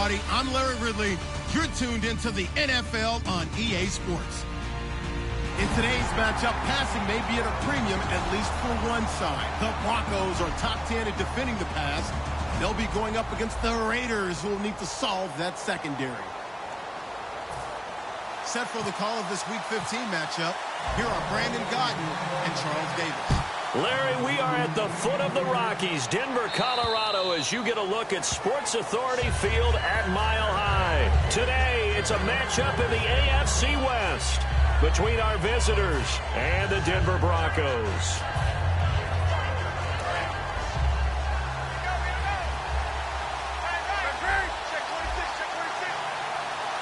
everybody. I'm Larry Ridley. You're tuned into the NFL on EA Sports. In today's matchup, passing may be at a premium, at least for one side. The Broncos are top 10 at defending the pass. They'll be going up against the Raiders, who will need to solve that secondary. Set for the call of this Week 15 matchup, here are Brandon Gaudin and Charles Davis. Larry, we are at the foot of the Rockies, Denver, Colorado, as you get a look at Sports Authority Field at Mile High. Today, it's a matchup in the AFC West between our visitors and the Denver Broncos.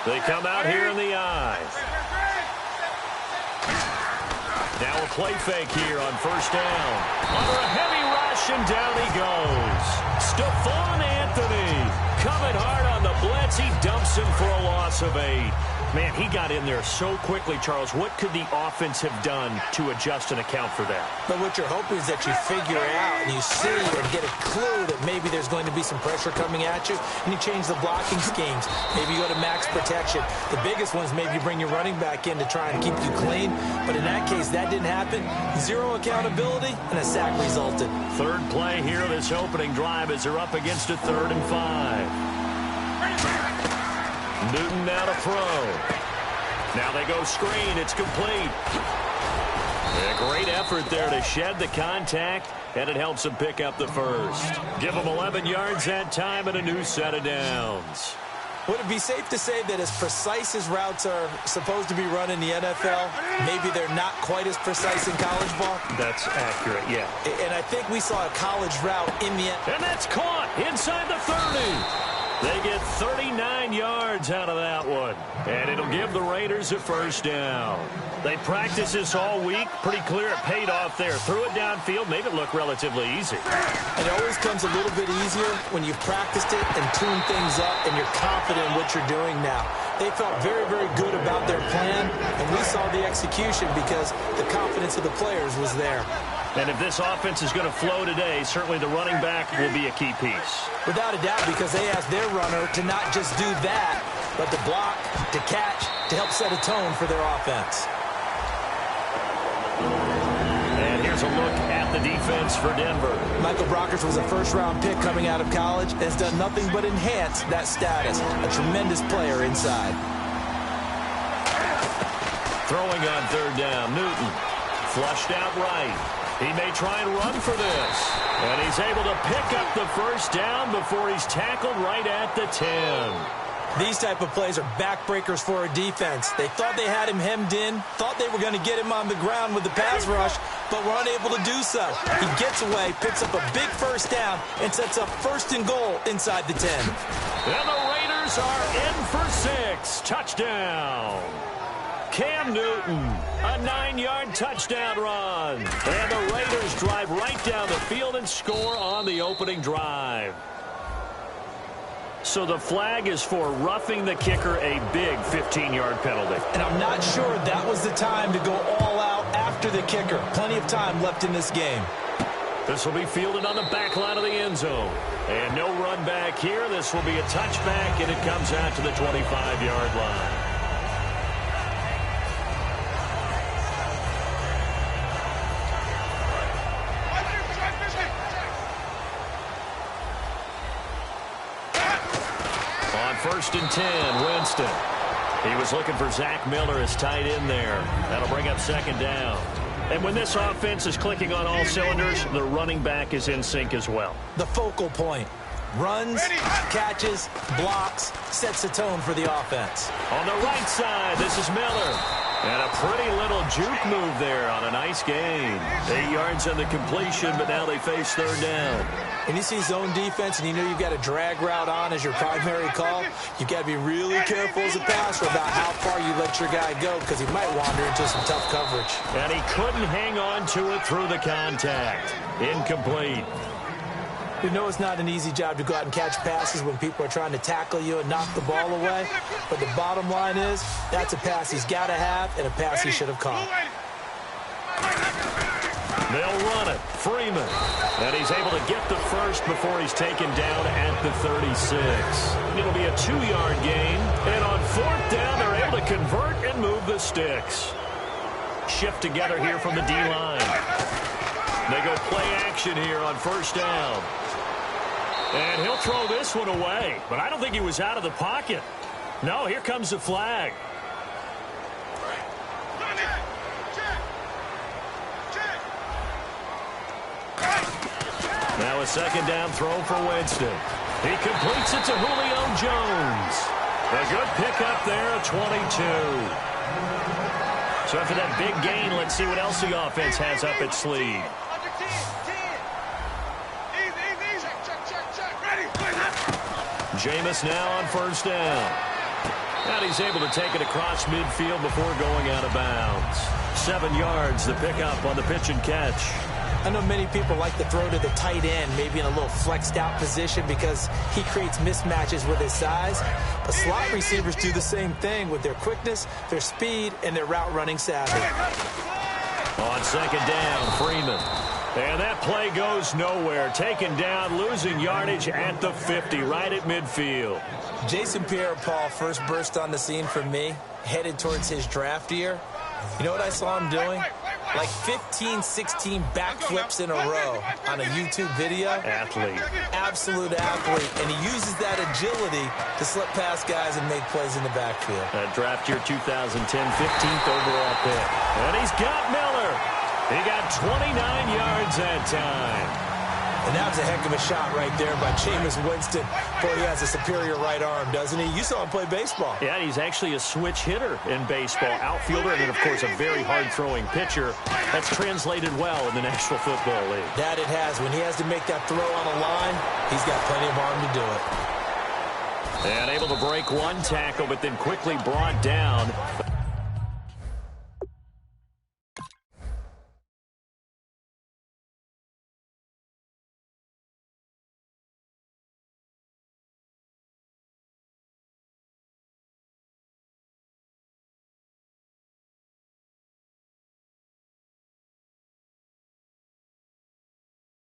They come out here in the eye. Now a play fake here on first down. Under a heavy rush, and down he goes. Stephon Anthony coming hard on the blitz. He dumps him for a loss of 8. Man, he got in there so quickly, Charles. What could the offense have done to adjust and account for that? But what you're hoping is that you figure out and you see and get a clue that maybe there's going to be some pressure coming at you, and you change the blocking schemes. Maybe you go to max protection. The biggest one is maybe you bring your running back in to try and keep you clean. But in that case, that didn't happen. Zero accountability, and a sack resulted. Third play here, this opening drive, as they're up against a 3rd and 5. Newton now to throw. Now they go screen. It's complete. A great effort there to shed the contact, and it helps him pick up the first. Give him 11 yards that time and a new set of downs. Would it be safe to say that as precise as routes are supposed to be run in the NFL, maybe they're not quite as precise in college ball? That's accurate, yeah. And I think we saw a college route in the end. And that's caught inside the 30. They get 39 yards out of that one. And it'll give the Raiders a first down. They practice this all week. Pretty clear it paid off there. Threw it downfield, made it look relatively easy. It always comes a little bit easier when you've practiced it and tuned things up and you're confident in what you're doing now. They felt very, very good about their plan, and we saw the execution because the confidence of the players was there. And if this offense is going to flow today, certainly the running back will be a key piece. Without a doubt, because they asked their runner to not just do that, but to block, to catch, to help set a tone for their offense. And here's a look at the defense for Denver. Michael Brockers was a first-round pick coming out of college and has done nothing but enhance that status. A tremendous player inside. Throwing on 3rd down, Newton. Flushed out right. He may try and run for this. And he's able to pick up the first down before he's tackled right at the 10. These type of plays are backbreakers for a defense. They thought they had him hemmed in, thought they were going to get him on the ground with the pass rush, but were unable to do so. He gets away, picks up a big first down, and sets up 1st and goal inside the 10. And the Raiders are in for 6. Touchdown. Cam Newton, a 9-yard touchdown run. And the Raiders drive right down the field and score on the opening drive. So the flag is for roughing the kicker, a big 15-yard penalty. And I'm not sure that was the time to go all out after the kicker. Plenty of time left in this game. This will be fielded on the back line of the end zone. And no run back here. This will be a touchback, and it comes out to the 25-yard line. On 1st and 10, Winston. He was looking for Zach Miller as tight end there. That'll bring up 2nd down. And when this offense is clicking on all cylinders, the running back is in sync as well. The focal point. Runs, catches, blocks, sets the tone for the offense. On the right side, this is Miller. And a pretty little juke move there on a nice gain. 8 yards on the completion, but now they face 3rd down. And you see zone defense, and you know you've got a drag route on as your primary call. You've got to be really careful as a passer about how far you let your guy go, because he might wander into some tough coverage. And he couldn't hang on to it through the contact. Incomplete. We know it's not an easy job to go out and catch passes when people are trying to tackle you and knock the ball away. But the bottom line is, that's a pass he's got to have and a pass he should have caught. They'll run it. Freeman. And he's able to get the first before he's taken down at the 36. It'll be a 2-yard gain. And on 4th down, they're able to convert and move the sticks. Shift together here from the D-line. They go play action here on 1st down. And he'll throw this one away. But I don't think he was out of the pocket. No, here comes the flag. Now a 2nd down throw for Winston. He completes it to Julio Jones. A good pickup there at 22. So after that big gain, let's see what else the offense has up its sleeve. Jameis now on 1st down. And he's able to take it across midfield before going out of bounds. 7 yards, the pickup on the pitch and catch. I know many people like to throw to the tight end, maybe in a little flexed out position because he creates mismatches with his size. But slot receivers do the same thing with their quickness, their speed, and their route running savvy. On 2nd down, Freeman. And that play goes nowhere. Taken down, losing yardage at the 50, right at midfield. Jason Pierre-Paul first burst on the scene for me, headed towards his draft year. You know what I saw him doing? Like 15, 16 backflips in a row on a YouTube video. Athlete. Absolute athlete. And he uses that agility to slip past guys and make plays in the backfield. Draft year 2010, 15th overall pick. And he's got Miller. He got 29 yards that time. And that was a heck of a shot right there by Jameis Winston. Boy, he has a superior right arm, doesn't he? You saw him play baseball. Yeah, he's actually a switch hitter in baseball. Outfielder and then, of course, a very hard-throwing pitcher. That's translated well in the National Football League. That it has. When he has to make that throw on a line, he's got plenty of arm to do it. And able to break one tackle, but then quickly brought down.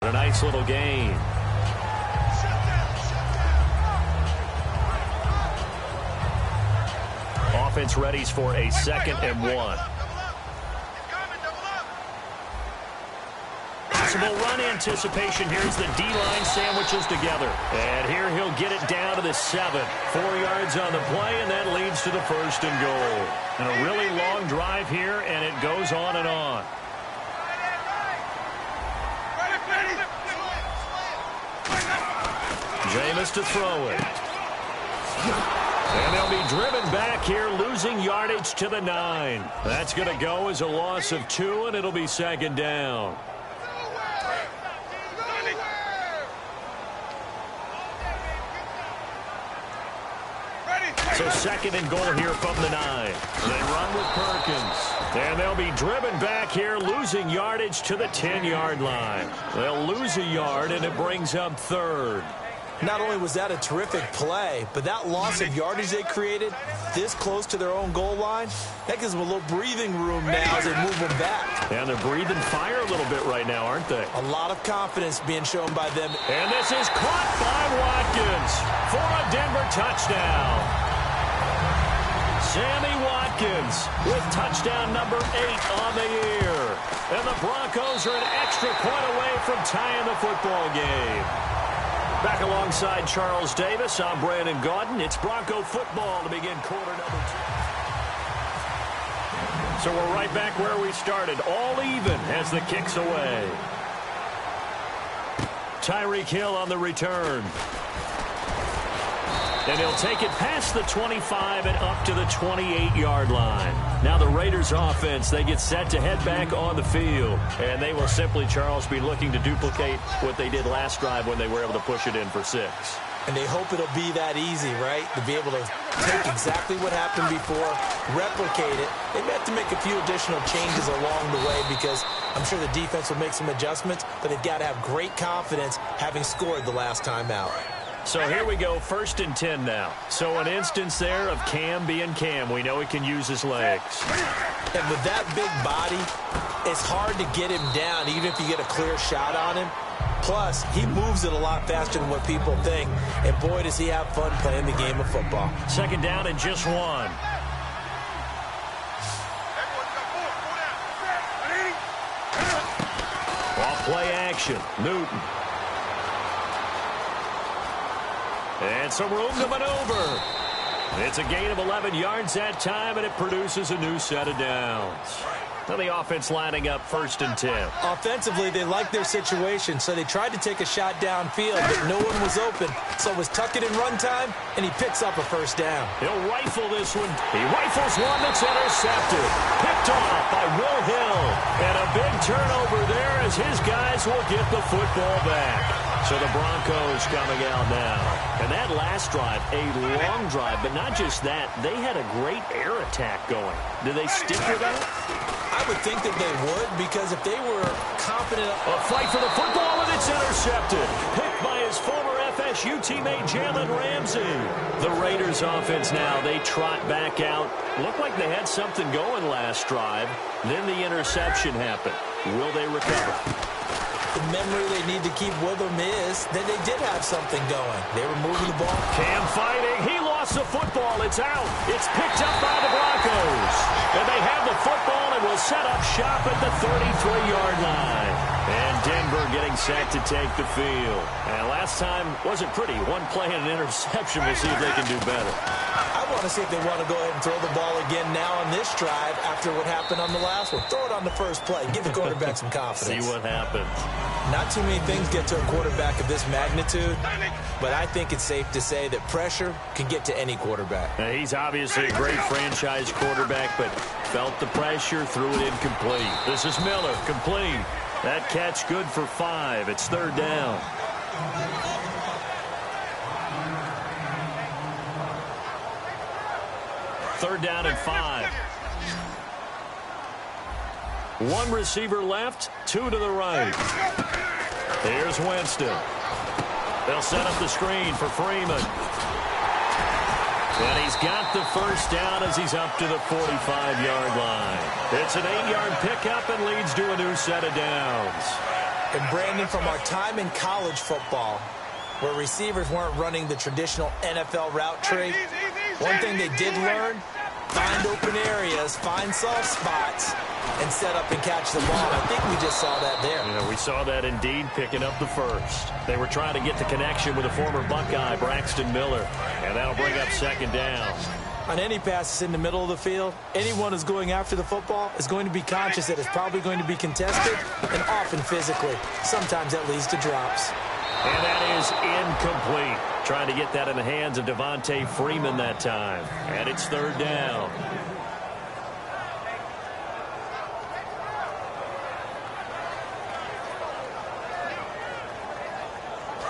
A nice little gain. Offense readies for a 2nd and 1. Possible run anticipation. Here's the D-line sandwiches together. And here he'll get it down to the 7. 4 yards on the play, and that leads to the 1st and goal. And a really long drive here, and it goes on and on. Jameis to throw it. And they'll be driven back here, losing yardage to the 9. That's going to go as a loss of 2, and it'll be 2nd down. So 2nd and goal here from the 9. They run with Perkins. And they'll be driven back here, losing yardage to the 10-yard line. They'll lose a yard, and it brings up 3rd. Not only was that a terrific play, but that loss of yardage they created this close to their own goal line, that gives them a little breathing room now as they move them back. And they're breathing fire a little bit right now, aren't they? A lot of confidence being shown by them. And this is caught by Watkins for a Denver touchdown. Sammy Watkins with touchdown number 8 on the year. And the Broncos are an extra point away from tying the football game. Back alongside Charles Davis, I'm Brandon Gaudin. It's Bronco football to begin quarter number 2. So we're right back where we started, all even as the kick's away. Tyreek Hill on the return. And he'll take it past the 25 and up to the 28-yard line. Now the Raiders offense, they get set to head back on the field. And they will simply, Charles, be looking to duplicate what they did last drive when they were able to push it in for 6. And they hope it'll be that easy, right? To be able to take exactly what happened before, replicate it. They may have to make a few additional changes along the way because I'm sure the defense will make some adjustments, but they've got to have great confidence having scored the last time out. So here we go, 1st and 10 now. So an instance there of Cam being Cam. We know he can use his legs. And with that big body, It's hard to get him down, even if you get a clear shot on him. Plus, he moves it a lot faster than what people think. And boy, does he have fun playing the game of football. Second down and just one. Off play action. Newton. And some room to maneuver. It's a gain of 11 yards that time, and it produces a new set of downs. Now the offense lining up 1st and 10. Offensively, they liked their situation, so they tried to take a shot downfield, but no one was open. So it was tuck it in run time, and he picks up a 1st down. He'll rifle this one. He rifles one that's intercepted. Picked off by Will Hill. And a big turnover there as his guys will get the football back. So the Broncos coming out now. And that last drive, a long drive, but not just that. They had a great air attack going. Do they stick with that? I would think that they would, because if they were confident... A fight for the football, and it's intercepted. Picked by his former FSU teammate Jalen Ramsey. The Raiders offense now, they trot back out. Looked like they had something going last drive. Then the interception happened. Will they recover? The memory they need to keep with them is that they did have something going. They were moving the ball. Cam fighting. He lost the football. It's out. It's picked up by the Broncos. And they have the football and will set up shop at the 33-yard line. And Denver getting set to take the field. And last time wasn't pretty. One play and an interception. We'll see if they can do better. I want to see if they want to go ahead and throw the ball again now on this drive after what happened on the last one. Throw it on the first play. Give the quarterback some confidence. See what happens. Not too many things get to a quarterback of this magnitude, but I think it's safe to say that pressure can get to any quarterback. Now, he's obviously a great franchise quarterback, but felt the pressure, threw it incomplete. This is Miller, complete. That catch good for 5. It's 3rd down. Third down and 5. One receiver left, 2 to the right. Here's Winston. They'll set up the screen for Freeman. And he's got the 1st down as he's up to the 45-yard line. It's an 8-yard pickup and leads to a new set of downs. And Brandon, from our time in college football, where receivers weren't running the traditional NFL route tree, one thing they did learn, find open areas, find soft spots, and set up and catch the ball. I think we just saw that there. You know, we saw that indeed, picking up the 1st. They were trying to get the connection with the former Buckeye, Braxton Miller, and that'll bring up 2nd down. On any passes in the middle of the field, anyone who's going after the football is going to be conscious that it's probably going to be contested and often physically. Sometimes that leads to drops. And that is incomplete. Trying to get that in the hands of Devontae Freeman that time. And it's 3rd down.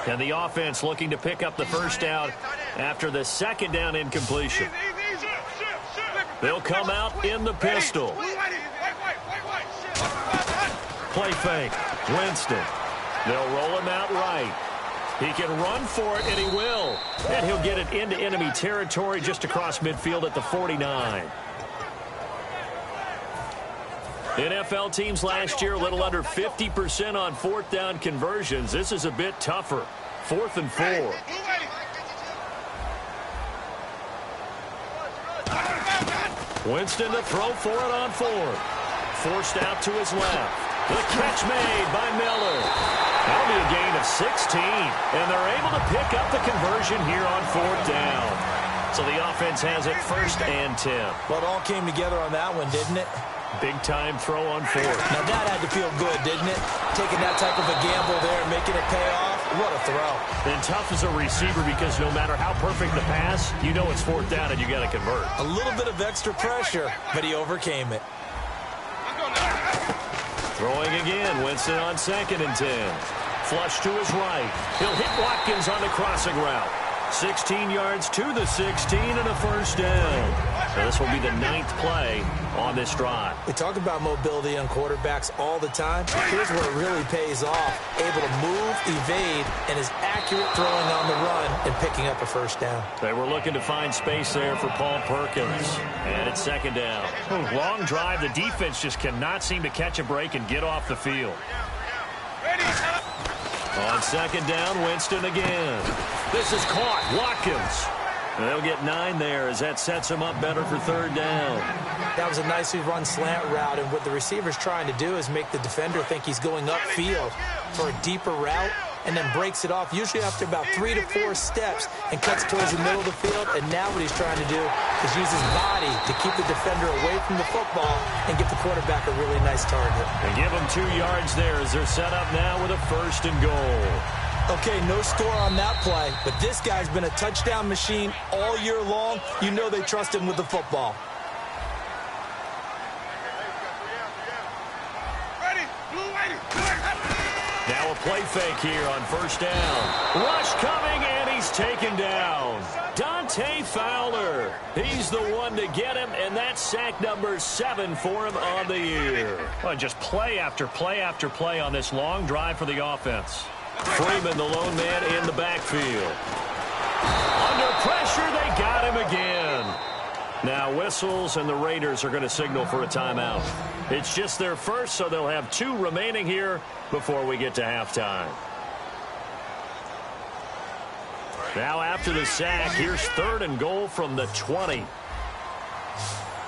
And the offense looking to pick up the 1st down after the 2nd down incompletion. They'll come out in the pistol. Play fake. Winston. They'll roll him out right. He can run for it, and he will. And he'll get it into enemy territory just across midfield at the 49. NFL teams last year a little under 50% on 4th down conversions. This is a bit tougher. 4th and 4. Winston to throw for it on 4th. Forced out to his left. The catch made by Miller. That'll be a gain of 16. And they're able to pick up the conversion here on 4th down. So the offense has it 1st and 10. Well, it all came together on that one, didn't it? Big-time throw on 4th. Now, that had to feel good, didn't it? Taking that type of a gamble there and making it pay off. What a throw. And tough as a receiver because no matter how perfect the pass, you know it's 4th down and you got to convert. A little bit of extra pressure, but he overcame it. Throwing again. Winston on 2nd and 10. Flush to his right. He'll hit Watkins on the crossing route. 16 yards to the 16 and a 1st down. So this will be the 9th play on this drive. We talk about mobility on quarterbacks all the time. Here's where it really pays off. Able to move, evade, and is accurate throwing on the run and picking up a first down. They were looking to find space there for Paul Perkins. And it's 2nd down. Long drive. The defense just cannot seem to catch a break and get off the field. On 2nd down, Winston again. This is caught. Watkins. And they'll get 9 there as that sets him up better for 3rd down. That was a nicely run slant route, and what the receiver's trying to do is make the defender think he's going upfield for a deeper route, and then breaks it off, usually after about 3 to 4 steps, and cuts towards the middle of the field. And now what he's trying to do is use his body to keep the defender away from the football and get the quarterback a really nice target. And give him 2 yards there as they're set up now with a 1st and goal. Okay, no score on that play, but this guy's been a touchdown machine all year long. You know they trust him with the football. Now a play fake here on 1st down. Rush coming, and he's taken down. Dante Fowler. He's the one to get him, and that's sack number 7 for him on the year. Well, just play after play after play on this long drive for the offense. Freeman, the lone man, in the backfield. Under pressure, they got him again. Now whistles, and the Raiders are going to signal for a timeout. It's just their first, so they'll have 2 remaining here before we get to halftime. Now after the sack, here's 3rd and goal from the 20.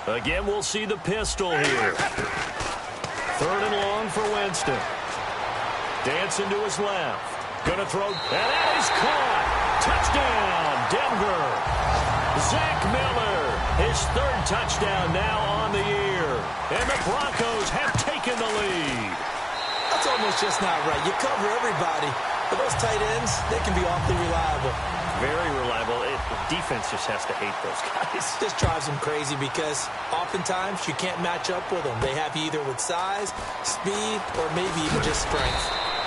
Again, we'll see the pistol here. 3rd and long for Winston. Dancing to his left. Gonna throw, and that is caught. Touchdown, Denver. Zach Miller, his 3rd touchdown now on the year. And the Broncos have taken the lead. That's almost just not right. You cover everybody, but those tight ends, they can be awfully reliable. Very reliable. The defense just has to hate those guys. This drives them crazy because oftentimes you can't match up with them. They have you either with size, speed, or maybe even just strength.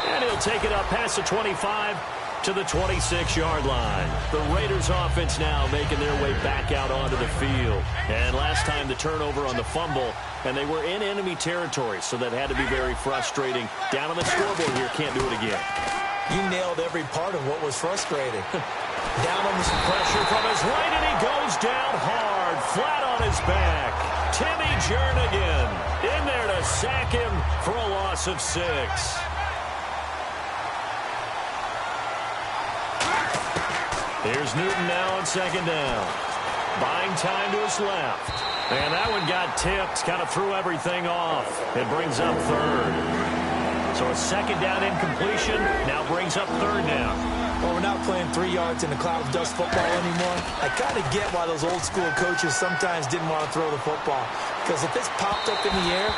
And he'll take it up past the 25 to the 26-yard line. The Raiders offense now making their way back out onto the field. And last time the turnover on the fumble, and they were in enemy territory, so that had to be very frustrating. Down on the scoreboard here, can't do it again. You nailed every part of what was frustrating. Down on the pressure from his right, and he goes down hard, flat on his back. Timmy Jernigan in there to sack him for a loss of 6. Here's Newton now on 2nd down. Buying time to his left. And that one got tipped, kind of threw everything off. It brings up 3rd. So a 2nd down incompletion now brings up 3rd down. Well, we're not playing 3 yards in a cloud of dust football anymore. I kind of get why those old school coaches sometimes didn't want to throw the football. Because if it's popped up in the air,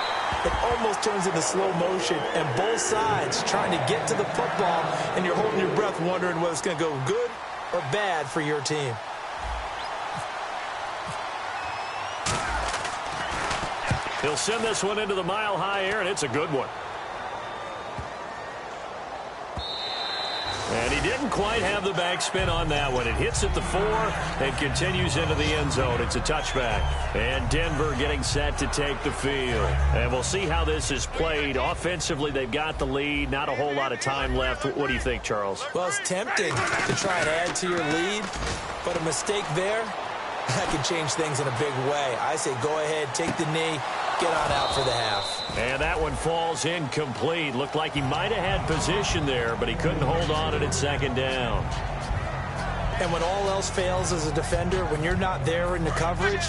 it almost turns into slow motion. And both sides trying to get to the football, and you're holding your breath wondering whether it's going to go good or bad for your team. He'll send this one into the mile-high air, and it's a good one. And he didn't quite have the backspin on that one. It hits at the 4 and continues into the end zone. It's a touchback. And Denver getting set to take the field. And we'll see how this is played. Offensively, they've got the lead. Not a whole lot of time left. What do you think, Charles? Well, it's tempting to try and add to your lead, but a mistake there, that can change things in a big way. I say go ahead, take the knee, get on out for the half. And that one falls incomplete. Looked like he might have had position there, but he couldn't hold on it at 2nd down. And when all else fails as a defender, when you're not there in the coverage,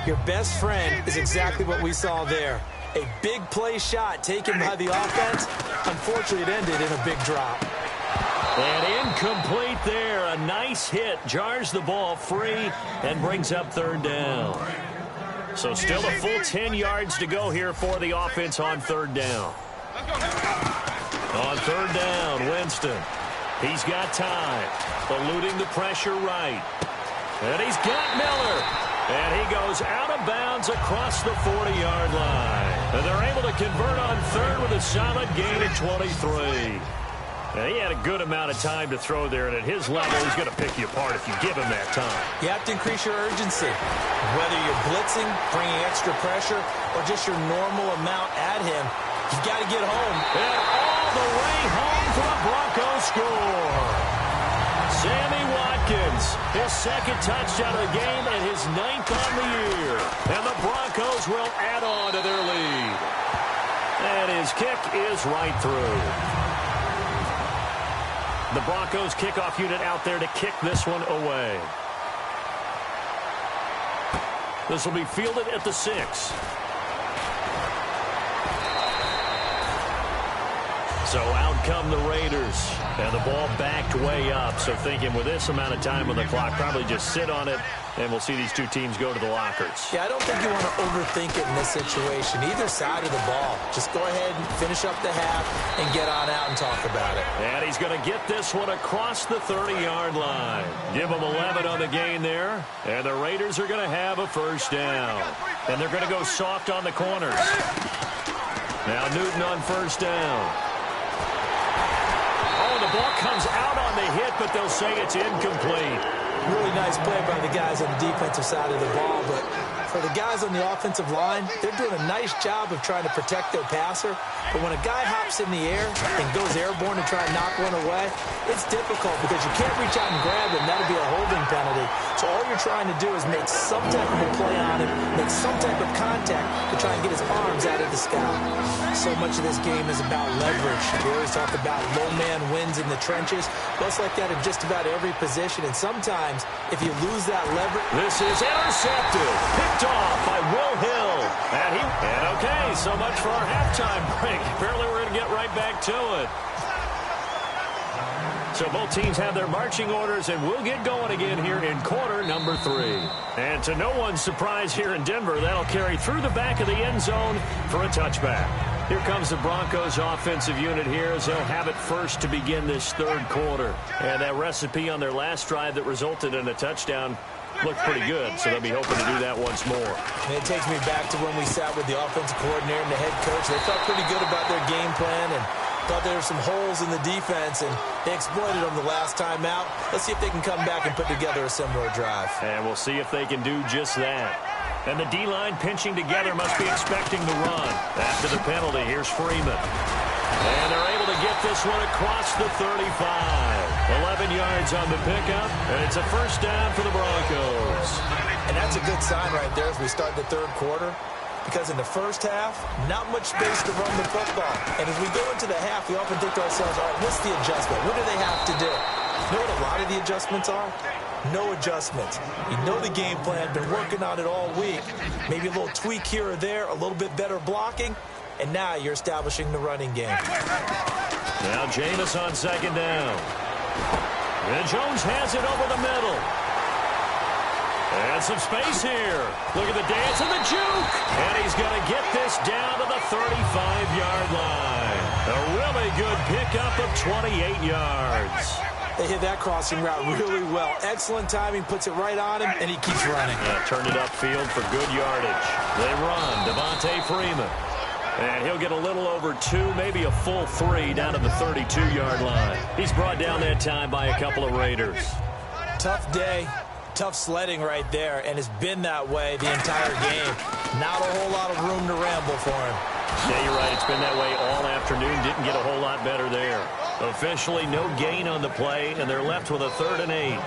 your best friend is exactly what we saw there. A big play shot taken by the offense. Unfortunately, it ended in a big drop. And incomplete there. A nice hit. Jars the ball free and brings up 3rd down. So still a full 10 yards to go here for the offense on 3rd down. On 3rd down, Winston. He's got time. Eluding the pressure right. And he's got Miller. And he goes out of bounds across the 40-yard line. And they're able to convert on 3rd with a solid gain of 23. And he had a good amount of time to throw there, and at his level, he's going to pick you apart if you give him that time. You have to increase your urgency. Whether you're blitzing, bringing extra pressure, or just your normal amount at him, you got to get home. And all the way home for the Broncos score. Sammy Watkins, his second touchdown of the game and his 9th on the year. And the Broncos will add on to their lead. And his kick is right through. The Broncos kickoff unit out there to kick this one away. This will be fielded at the 6. So out come the Raiders. And the ball backed way up. So thinking with this amount of time on the clock, probably just sit on it, and we'll see these two teams go to the lockers. Yeah, I don't think you want to overthink it in this situation. Either side of the ball. Just go ahead and finish up the half and get on out and talk about it. And he's going to get this one across the 30-yard line. Give him 11 on the gain there. And the Raiders are going to have a first down. And they're going to go soft on the corners. Now Newton on first down. Oh, the ball comes out on the hit, but they'll say it's incomplete. Really nice play by the guys on the defensive side of the ball, but for the guys on the offensive line, they're doing a nice job of trying to protect their passer. But when a guy hops in the air and goes airborne to try and knock one away, it's difficult because you can't reach out and grab him. That'll be a holding penalty. So all you're trying to do is make some type of a play on him, make some type of contact to try and get his arms out of the sky. So much of this game is about leverage. We always talk about low man wins in the trenches. Well, it's like that in just about every position. And sometimes, if you lose that leverage... This is intercepted. Picked off by Will Hill. And okay, so much for our halftime break. Apparently we're going to get right back to it. So both teams have their marching orders, and we'll get going again here in quarter number 3. And to no one's surprise here in Denver, that'll carry through the back of the end zone for a touchback. Here comes the Broncos offensive unit here as they'll have it first to begin this third quarter. And that recipe on their last drive that resulted in a touchdown looked pretty good, so they'll be hoping to do that once more. And it takes me back to when we sat with the offensive coordinator and the head coach. They felt pretty good about their game plan and thought there were some holes in the defense, and they exploited them the last time out. Let's see if they can come back and put together a similar drive. And we'll see if they can do just that. And the D-line pinching together must be expecting the run. After the penalty, here's Freeman. And they're able to get this one across the 35. 11 yards on the pickup, and it's a first down for the Broncos. And that's a good sign right there as we start the third quarter, because in the first half, not much space to run the football. And as we go into the half, we often think to ourselves, all right, what's the adjustment? What do they have to do? You know what a lot of the adjustments are? No adjustments. You know the game plan, been working on it all week. Maybe a little tweak here or there, a little bit better blocking, and now you're establishing the running game. Now Jameis on second down. And Jones has it over the middle. And some space here. Look at the dance and the juke. And he's going to get this down to the 35-yard line. A really good pickup of 28 yards. They hit that crossing route really well. Excellent timing, puts it right on him, and he keeps running. Turned it upfield for good yardage. They run. Devontae Freeman. And he'll get a little over 2, maybe a full 3 down to the 32-yard line. He's brought down that time by a couple of Raiders. Tough day. Tough sledding right there, and it's been that way the entire game. Not a whole lot of room to ramble for him. Yeah, you're right. It's been that way all afternoon. Didn't get a whole lot better there. Officially, no gain on the play, and they're left with a 3rd and 8.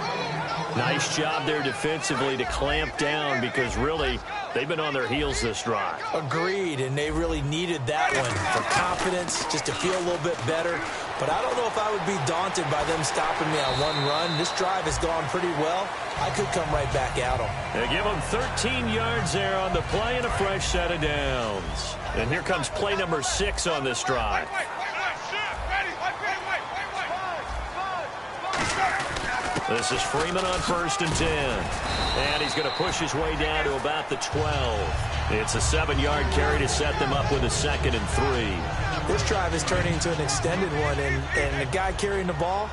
Nice job there defensively to clamp down because, really, they've been on their heels this drive. Agreed, and they really needed that one for confidence, just to feel a little bit better. But I don't know if I would be daunted by them stopping me on one run. This drive has gone pretty well. I could come right back at them. They give them 13 yards there on the play and a fresh set of downs. And here comes play number 6 on this drive. This is Freeman on 1st and 10. And he's going to push his way down to about the 12. It's a 7-yard carry to set them up with a 2nd and 3. This drive is turning into an extended one, and the guy carrying the ball,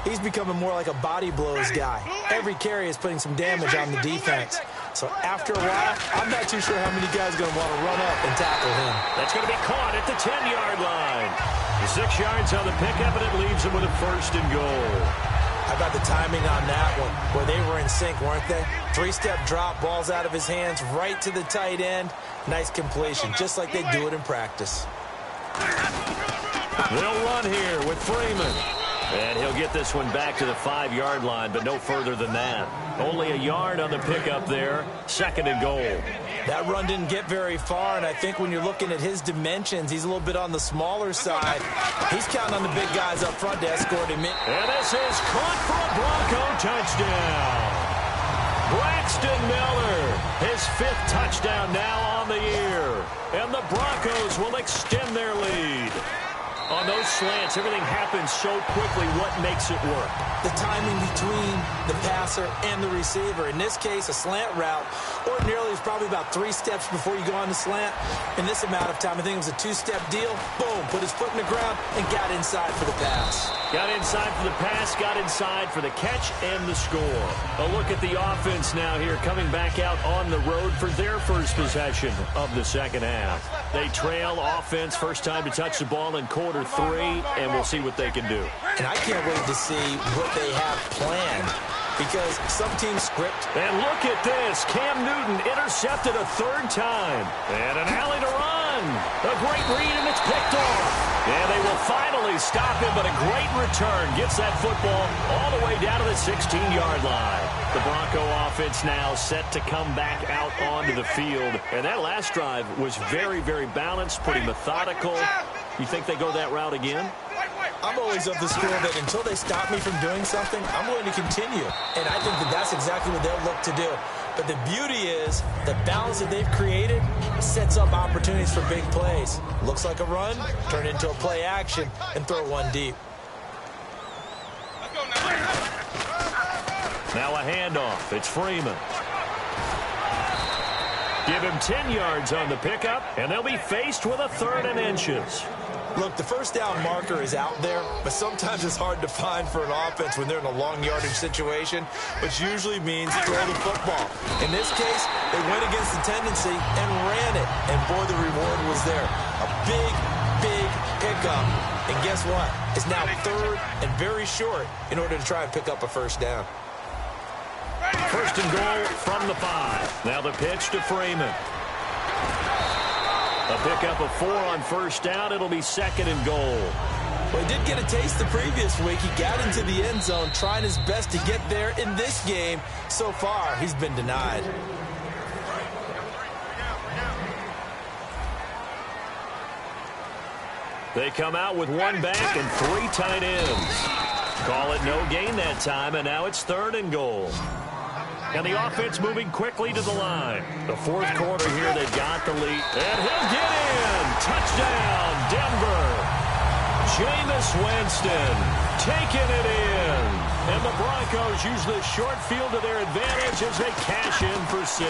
he's becoming more like a body blows guy. Every carry is putting some damage on the defense. So after a while, I'm not too sure how many guys are going to want to run up and tackle him. That's going to be caught at the 10-yard line. 6 yards on the pickup, and it leaves them with a 1st and goal. How about the timing on that one, where they were in sync, weren't they? 3-step drop, balls out of his hands, right to the tight end. Nice completion, just like they do it in practice. They'll run here with Freeman. And he'll get this one back to the 5-yard line, but no further than that. Only a yard on the pickup there. 2nd and goal. That run didn't get very far, and I think when you're looking at his dimensions, he's a little bit on the smaller side. He's counting on the big guys up front to escort him in. And this is caught for a Bronco touchdown. Braxton Miller, his 5th touchdown now on the year. And the Broncos will extend their lead. On those slants, everything happens so quickly. What makes it work? The timing between the passer and the receiver. In this case, a slant route. Ordinarily, it's probably about 3 steps before you go on the slant. In this amount of time, I think it was a 2-step deal. Boom, put his foot in the ground and got inside for the pass. Got inside for the pass, got inside for the catch and the score. A look at the offense now here, coming back out on the road for their first possession of the 2nd half. They trail offense, first time to touch the ball in quarter 3, and we'll see what they can do. And I can't wait to see what they have planned, because some teams script. And look at this. Cam Newton intercepted a 3rd time. And an alley to run. A great read, and it's picked off. And they will finally stop him, but a great return. Gets that football all the way down to the 16-yard line. The Bronco offense now set to come back out onto the field. And that last drive was very, very balanced, pretty methodical. You think they go that route again? I'm always of the school that until they stop me from doing something, I'm going to continue. And I think that that's exactly what they'll look to do. But the beauty is the balance that they've created sets up opportunities for big plays. Looks like a run, turn into a play action, and throw one deep. Now a handoff. It's Freeman. Give him 10 yards on the pickup, and they'll be faced with a 3rd and inches. Look, the first down marker is out there, but sometimes it's hard to find for an offense when they're in a long yardage situation, which usually means throw the football. In this case, they went against the tendency and ran it, and boy, the reward was there. A big, big pickup, and guess what? It's now 3rd and very short in order to try and pick up a 1st down. 1st and goal from the 5. Now the pitch to Freeman. A pickup of 4 on 1st down. It'll be 2nd and goal. Well, he did get a taste the previous week. He got into the end zone, trying his best to get there in this game. So far, he's been denied. They come out with 1 back and 3 tight ends. Call it no gain that time, and now it's 3rd and goal. And the offense moving quickly to the line. The 4th quarter here, they've got the lead. And he'll get in. Touchdown, Denver. Jameis Winston taking it in. And the Broncos use the short field to their advantage as they cash in for 6.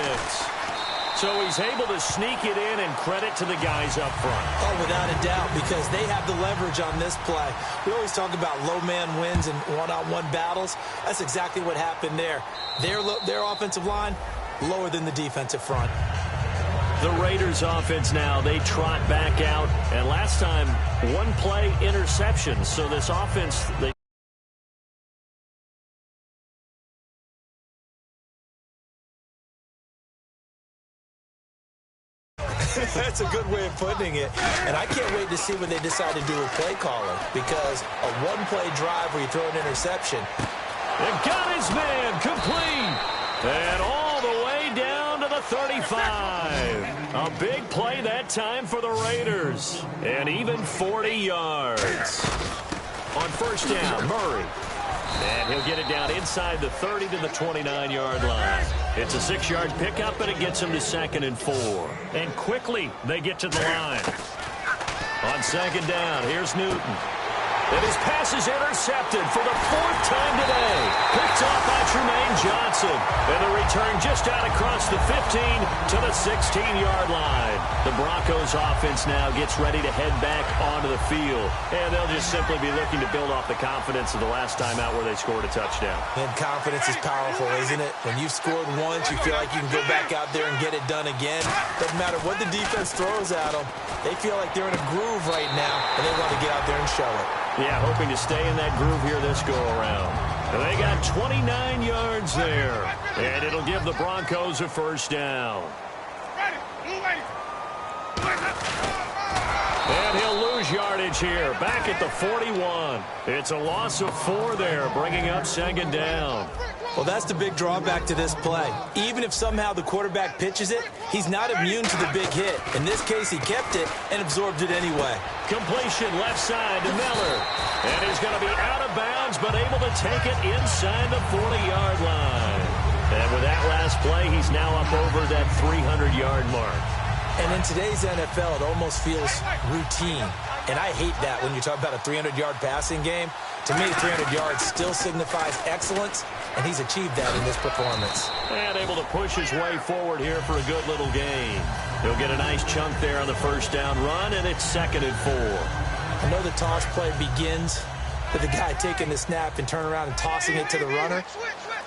So he's able to sneak it in, and credit to the guys up front. Oh, without a doubt, because they have the leverage on this play. We always talk about low man wins and one-on-one battles. That's exactly what happened there. Their offensive line, lower than the defensive front. The Raiders offense now, they trot back out. And last time, 1 play interception. So this offense, That's a good way of putting it. And I can't wait to see what they decide to do with play calling, because a 1-play drive where you throw an interception. And got his man complete. And all the way down to the 35. A big play that time for the Raiders. And even 40 yards. On 1st down, Murray. And he'll get it down inside the 30 to the 29-yard line. It's a 6-yard pickup, and it gets him to 2nd and 4. And quickly, they get to the line. On 2nd down, here's Newton. And his pass is intercepted for the 4th time today. Picked off by Tremaine Johnson. And the return just out across the 15 to the 16-yard line. The Broncos offense now gets ready to head back onto the field. And they'll just simply be looking to build off the confidence of the last time out where they scored a touchdown. And confidence is powerful, isn't it? When you've scored once, you feel like you can go back out there and get it done again. Doesn't matter what the defense throws at them. They feel like they're in a groove right now, and they want to get out there and show it. Yeah, hoping to stay in that groove here this go-around. They got 29 yards there, and it'll give the Broncos a first down. And he'll lose yardage here, back at the 41. It's a loss of 4 there, bringing up 2nd down. Well, that's the big drawback to this play. Even if somehow the quarterback pitches it, he's not immune to the big hit. In this case, he kept it and absorbed it anyway. Completion left side to Miller. And he's going to be out of bounds, but able to take it inside the 40-yard line. And with that last play, he's now up over that 300-yard mark. And in today's NFL, it almost feels routine. And I hate that when you talk about a 300-yard passing game. To me, 300 yards still signifies excellence, and he's achieved that in this performance. And able to push his way forward here for a good little gain. He'll get a nice chunk there on the first down run, and it's 2nd and 4. I know the toss play begins with the guy taking the snap and turning around and tossing it to the runner.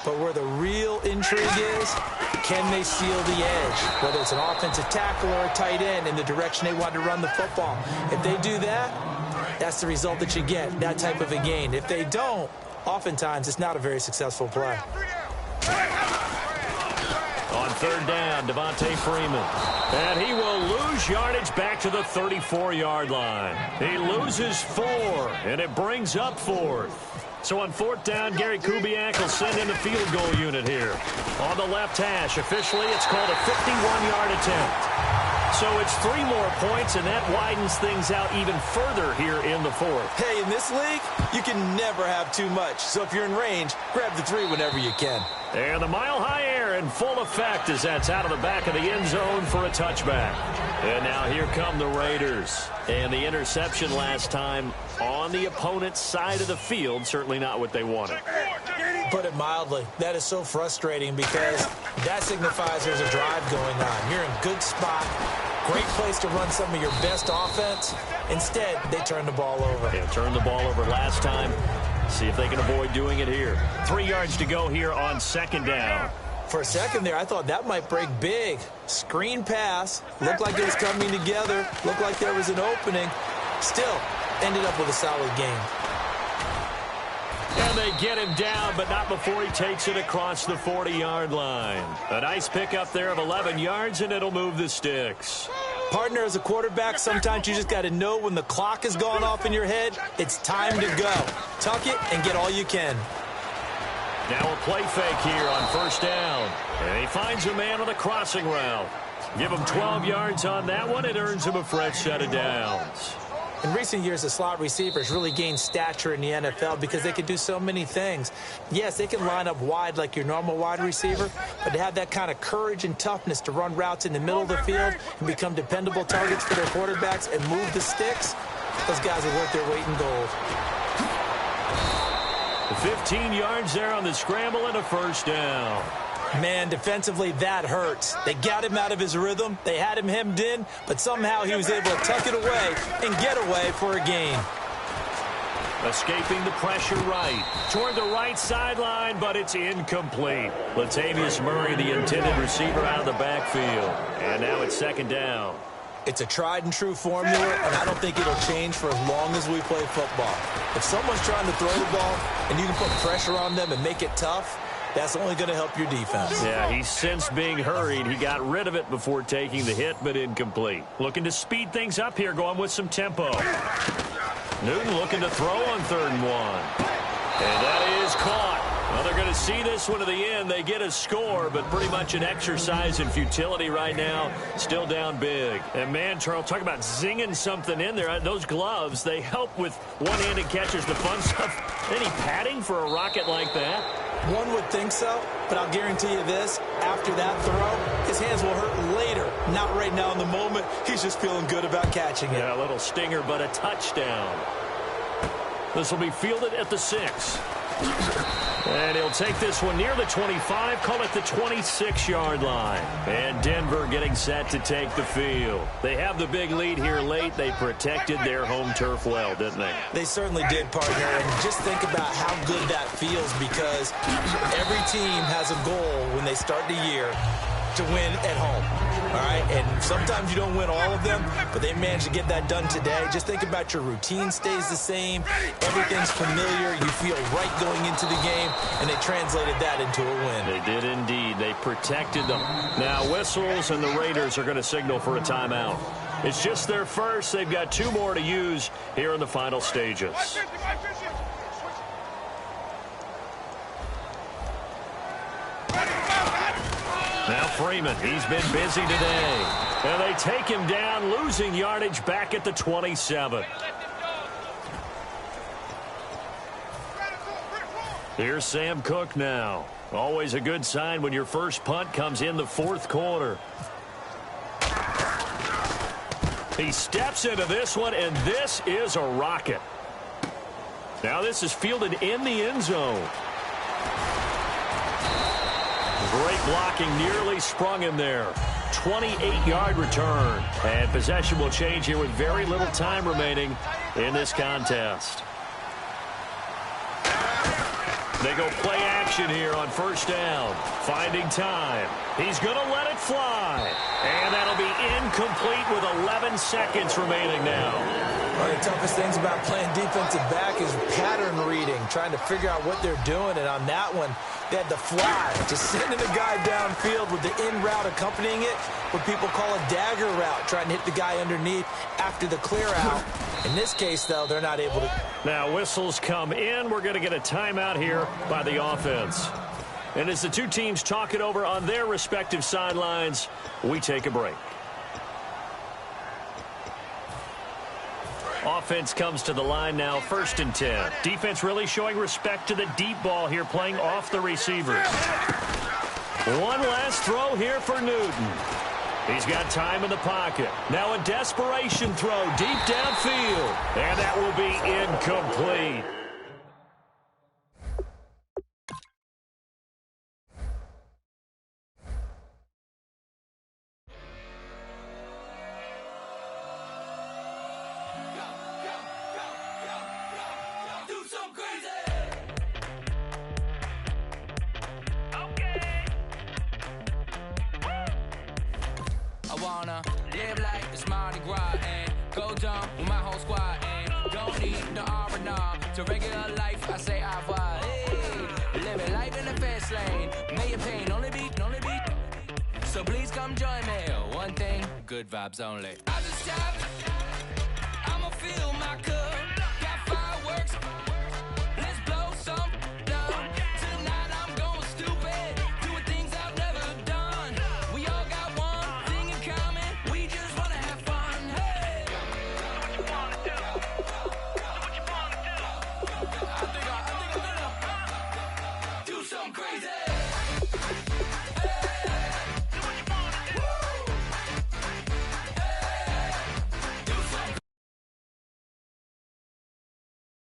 But where the real intrigue is, can they seal the edge? Whether it's an offensive tackle or a tight end in the direction they want to run the football. If they do that, that's the result that you get, that type of a gain. If they don't, oftentimes it's not a very successful play. On 3rd down, Devontae Freeman. And he will lose yardage back to the 34-yard line. He loses 4, and it brings up 4th. So on 4th down, Gary Kubiak will send in the field goal unit here. On the left hash, officially it's called a 51-yard attempt. So it's 3 more points, and that widens things out even further here in the 4th. Hey, in this league, you can never have too much. So if you're in range, grab the 3 whenever you can. And the mile-high air in full effect as that's out of the back of the end zone for a touchback. And now here come the Raiders. And the interception last time on the opponent's side of the field, certainly not what they wanted. Put it mildly, that is so frustrating because that signifies there's a drive going on. You're in a good spot, great place to run some of your best offense. Instead, they turn the ball over. Yeah, turned the ball over last time. See if they can avoid doing it here. 3 yards to go here on 2nd down. For a second there, I thought that might break big. Screen pass, looked like it was coming together, looked like there was an opening. Still, ended up with a solid game. And they get him down, but not before he takes it across the 40-yard line. A nice pickup there of 11 yards, and it'll move the sticks. Partner, as a quarterback, sometimes you just got to know when the clock has gone off in your head, it's time to go. Tuck it and get all you can. Now a play fake here on 1st down. And he finds a man on the crossing route. Give him 12 yards on that one. It earns him a fresh set of downs. In recent years, the slot receivers really gained stature in the NFL because they can do so many things. Yes, they can line up wide like your normal wide receiver, but to have that kind of courage and toughness to run routes in the middle of the field and become dependable targets for their quarterbacks and move the sticks, those guys are worth their weight in gold. 15 yards there on the scramble and a first down. Man, defensively, that hurts. They got him out of his rhythm. They had him hemmed in, but somehow he was able to tuck it away and get away for a gain. Escaping the pressure right. Toward the right sideline, but it's incomplete. Latavius Murray, the intended receiver, out of the backfield. And now it's 2nd down. It's a tried-and-true formula, and I don't think it'll change for as long as we play football. If someone's trying to throw the ball and you can put pressure on them and make it tough, that's only going to help your defense. Yeah, he's since being hurried. He got rid of it before taking the hit, but incomplete. Looking to speed things up here, going with some tempo. Newton looking to throw on 3rd and 1. And that is caught. Well, they're going to see this one to the end. They get a score, but pretty much an exercise in futility right now. Still down big. And, man, Charles, talk about zinging something in there. Those gloves, they help with one-handed catches, the fun stuff. Any padding for a rocket like that? One would think so, but I'll guarantee you this. After that throw, his hands will hurt later. Not right now in the moment. He's just feeling good about catching it. Yeah, a little stinger, but a touchdown. This will be fielded at the 6. And he'll take this one near the 25, call it the 26-yard line. And Denver getting set to take the field. They have the big lead here late. They protected their home turf well, didn't they? They certainly did, partner. And just think about how good that feels, because every team has a goal when they start the year to win at home. All right, and sometimes you don't win all of them, but they managed to get that done today. Just think about your routine stays the same. Everything's familiar. You feel right going into the game, and they translated that into a win. They did indeed. They protected them. Now whistles, and the Raiders are going to signal for a timeout. It's just their first. They've got 2 more to use here in the final stages. Now Freeman, he's been busy today. And they take him down, losing yardage back at the 27. Here's Sam Cook now. Always a good sign when your first punt comes in the 4th quarter. He steps into this one, and this is a rocket. Now this is fielded in the end zone. Great blocking, nearly sprung him there. 28-yard return. And possession will change here with very little time remaining in this contest. They go play action here on first down. Finding time. He's going to let it fly. And that'll be incomplete with 11 seconds remaining now. One of the toughest things about playing defensive back is pattern reading, trying to figure out what they're doing. And on that one, they had to fly, just sending a guy downfield with the in route accompanying it, what people call a dagger route, trying to hit the guy underneath after the clear out. In this case, though, they're not able to. Now whistles come in. We're going to get a timeout here by the offense. And as the 2 teams talk it over on their respective sidelines, we take a break. Offense comes to the line now, 1st and 10. Defense really showing respect to the deep ball here, playing off the receivers. One last throw here for Newton. He's got time in the pocket. Now a desperation throw deep downfield. And that will be incomplete. Live like it's Mardi Gras and go dumb with my whole squad and don't need no R&R to regular life. I say au revoir. Hey, living life in the fast lane. May your pain only be. So please come join me. One thing, good vibes only. I just stop. I'ma fill my cup. Got fireworks. Let's blow some down. Tonight I'm going stupid. Doing things I've never done. We all got one thing in common. We just wanna have fun. Hey. What you wanna do? What you wanna do? I think I'm gonna do something crazy.